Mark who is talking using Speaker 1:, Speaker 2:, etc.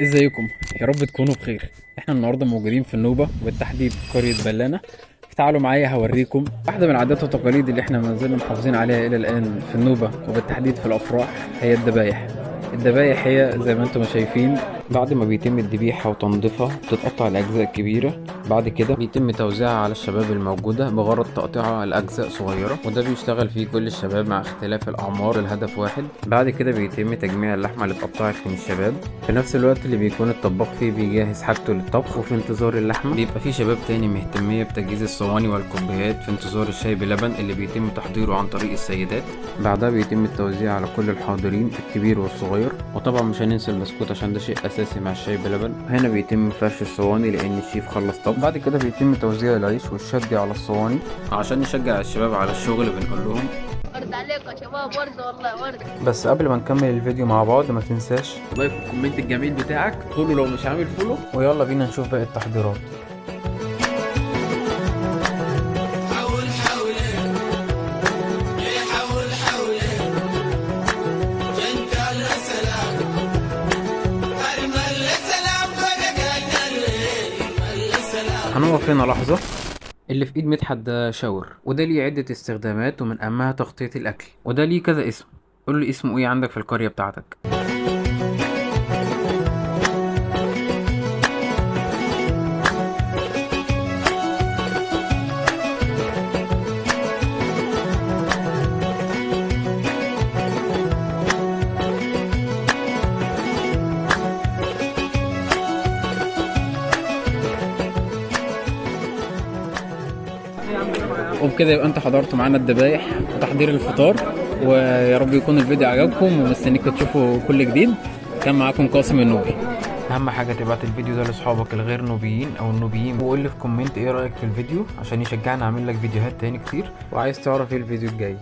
Speaker 1: ازيكم؟ يا رب تكونوا بخير. احنا النهارده موجودين في النوبه وبالتحديد قريه بلانه. تعالوا معايا هوريكم واحده من العادات والتقاليد اللي احنا ما زلنا محافظين عليها الى الان في النوبه وبالتحديد في الافراح، هي الذبايح. الذبايح هي زي ما انتم شايفين، بعد ما بيتم الذبيحة وتنظيفها بتتقطع لأجزاء كبيرة. بعد كده بيتم توزيعها على الشباب الموجودة بغرض تقطيعها لأجزاء صغيرة، وده بيشتغل فيه كل الشباب مع اختلاف الأعمار الهدف واحد. بعد كده بيتم تجميع اللحمة اللي اتقطعت من الشباب في نفس الوقت اللي بيكون الطباخ فيه بيجهز حاجته للطبخ، وفي انتظار اللحمة بيبقى في شباب تاني مهتمية بتجهيز الصواني والكوبايات في انتظار الشاي بلبن اللي بيتم تحضيره عن طريق السيدات. بعدها بيتم التوزيع على كل الحاضرين الكبير والصغير، وطبعا مش هننسى البسكوت عشان ده شيء اساسي مع الشاي بلبن. هنا بيتم فرش الصواني لان الشيف خلص طبخ. بعد كده بيتم توزيع العيش والشدي على الصواني عشان نشجع الشباب على الشغل. بنقول لهم
Speaker 2: ورد عليكم يا شباب، ورد والله ورد.
Speaker 1: بس قبل ما نكمل الفيديو مع بعض ما تنساش لايك والكومنت الجميل بتاعك، فولو لو مش عامل فولو، ويلا بينا نشوف باقي التحضيرات. هنقف هنا لحظة. اللي في ايد مدحت ده شاور، وده ليه عدة استخدامات ومن اهمها تغطية الاكل، وده ليه كذا اسم. قول لي اسمه ايه عندك في القرية بتاعتك؟ وبكده يبقى انت حضرت معانا الذبايح وتحضير الفطار، ويا رب يكون الفيديو عجبكم ومستنيكم تشوفوا كل جديد. كان معاكم قاسم النوبي. اهم حاجه تبعت الفيديو ده لاصحابك الغير نوبيين او النوبيين، وقول لي في كومنت ايه رايك في الفيديو عشان يشجعنا اعمل لك فيديوهات تاني كتير. وعايز تعرف ايه الفيديو الجاي؟